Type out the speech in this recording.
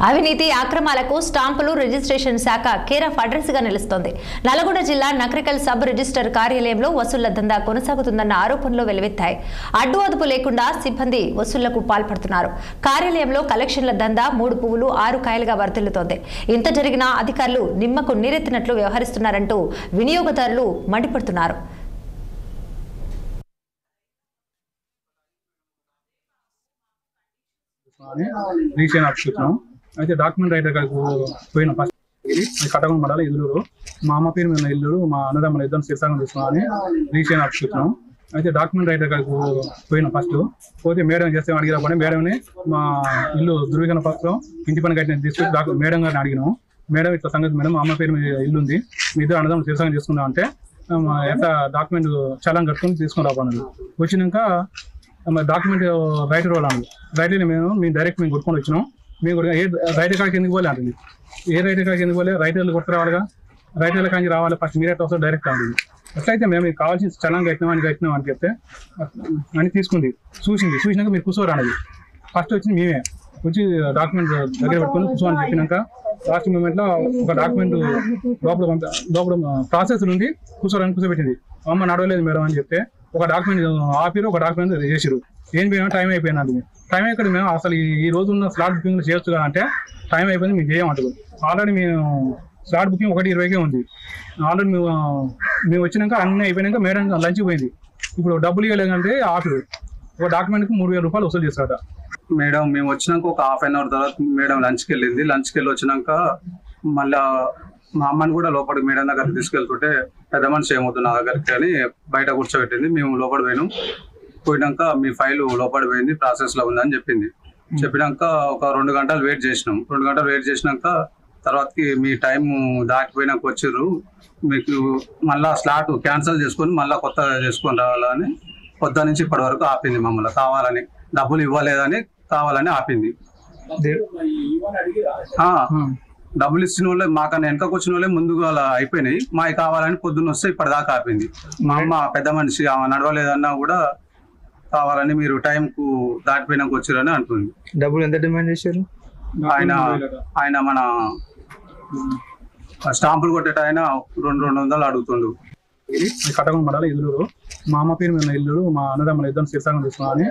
అవినీతి అక్రమాలకు స్టాంపులు రిజిస్ట్రేషన్ శాఖ కేర్ ఆఫ్ అడ్రస్ గా నిలుస్తోంది. నల్గొండ జిల్లా నకరికల్ సబ్ రిజిస్టర్ కార్యాలయంలో వసూళ్ల దందా కొనసాగుతుందన్న ఆరోపణలు వెలువెత్తాయి. అడ్డు అదుపు లేకుండా సిబ్బంది వసూళ్లకు పాల్పడుతున్నారు. కార్యాలయంలో కలెక్షన్ల దందా 3 పువ్వులు 6 కాయలుగా వర్తిల్లుతోంది. ఇంత జరిగినా అధికారులు నిమ్మకు నీరెత్తినట్లు వ్యవహరిస్తున్నారంటూ వినియోగదారులు మండిపడుతున్నారు. అయితే డాక్యుమెంట్ రైటర్ పోయిన ఫస్ట్ కటకం మండల ఇల్లురు మా అమ్మ పేరు మీద ఇల్లు మా అన్నదమ్ముల ఇద్దరు శీర్షాగం తీసుకున్నామని రీసేన్ ఆపుతున్నాం. అయితే డాక్యుమెంట్ రైటర్ పోయిన ఫస్ట్ పోతే మేడం చేస్తే అడిగినప్పుడు మేడంని మా ఇల్లు ధృవీకరణ పత్రం ఇంటి పని కట్టిన తీసుకొచ్చి మేడం గారిని అడిగినాం. మేడం ఇట్లా సంగతి మేడం మా అమ్మ పేరు మీద ఇల్లు ఉంది, మీ ఇద్దరు అన్నదమ్ములు శీర్షాగం తీసుకున్నాం అంటే ఎంత డాక్యుమెంట్ చలం కట్టుకుని తీసుకుని రాబోన్నది. వచ్చినాక డాక్యుమెంట్ రైటర్ వాళ్ళు రైటర్ మేము డైరెక్ట్ మేము కొట్టుకొని వచ్చినాం. మేము కూడా ఏ రైటర్ కాడికి ఎందుకు పోలే అంటుంది. ఏ రైటర్ కాడికి ఎందుకు పోలే, రైటర్లు కొట్టు రావాలిగా, రైటర్ల కాంచి రావాలి ఫస్ట్ మీరే వస్తే డైరెక్ట్ అంటుంది. ఎట్లయితే మేము కావాల్సిన చలం కట్టినాం అని చెప్తే అని తీసుకుంది. చూసినాక మీరు కూర్చోరు అన్నది. ఫస్ట్ వచ్చింది మేమే వచ్చి డాక్యుమెంట్ దగ్గర పెట్టుకొని కూర్చోని చెప్పినాక లాస్ట్ మూమెంట్లో ఒక డాక్యుమెంట్ లోపల ప్రాసెస్ నుండి కూర్చోబెట్టింది. అమ్మ నడవలేదు మేడం అని చెప్తే ఒక డాక్యుమెంట్ ఆపిరు, ఒక డాక్యుమెంట్ చేసిరు. ఏం పోయినా టైం అయిపోయింది. టైం ఎక్కడ మేము అసలు ఈ రోజు ఉన్న స్లాట్ బుకింగ్ చేయొచ్చు కదా అంటే టైం అయిపోయింది మేము చేయమంటారు. ఆల్రెడీ మేము స్లాట్ బుకింగ్ 1:20కే ఉంది. ఆల్రెడీ మేము వచ్చినాక అన్నీ అయిపోయినాక మేడం లంచ్ పోయింది. ఇప్పుడు డబ్బులు ఇవ్వలేదంటే ఆపిరు. ఒక డాక్యుమెంట్కి 3,000 రూపాయలు వసూలు చేస్తారట. మేడం మేము వచ్చినాక ఒక ½ అన్ అవర్ తర్వాత మేడం లంచ్కి వెళ్ళింది. లంచ్కి వెళ్ళి వచ్చినాక మళ్ళా మా అమ్మని కూడా లోపలికి మేడం దగ్గరికి తీసుకెళ్తుంటే పెద్ద మనిషి ఏమవుతుంది నా దగ్గరికి అని బయట కూర్చోబెట్టింది. మేము లోపలి పోయినాక మీ ఫైల్ లోపలి పోయింది, ప్రాసెస్ లో ఉందని చెప్పింది. చెప్పినాక ఒక 2 గంటలు వెయిట్ చేసినాం. 2 గంటలు వెయిట్ చేసినాక తర్వాతకి మీ టైం దాటిపోయినాక వచ్చిర్రు, మీకు మళ్ళా స్లాట్ క్యాన్సిల్ చేసుకొని మళ్ళీ కొత్తగా చేసుకొని రావాలని పొద్దు నుంచి ఇప్పటి వరకు ఆపింది. మమ్మల్ని కావాలని డబ్బులు ఇవ్వలేదని కావాలని ఆపింది. డబ్బులు ఇచ్చిన వాళ్ళే మాకన్నా వెనకకు వచ్చిన వాళ్ళే ముందుగా అలా అయిపోయినాయి. మాకు కావాలని పొద్దున్న వస్తే ఇప్పటిదాకా ఆపింది. మా అమ్మ పెద్ద మనిషి ఆమె నడవలేదన్నా కూడా కావాలని మీరు టైం కు దాటిపోయినాక వచ్చారని అంటుంది. డబ్బులు ఎంత డిమాండ్ చేశారు? ఆయన మన స్టాంపులు కొట్టేట ఆయన 200 అడుగుతుండు. కటకం మండల ఇల్లు మా అమ్మ పేరు మీద ఇల్లు మా అన్నదమ్ముల ఇద్దరు శీర్షాగం తీసుకున్నామని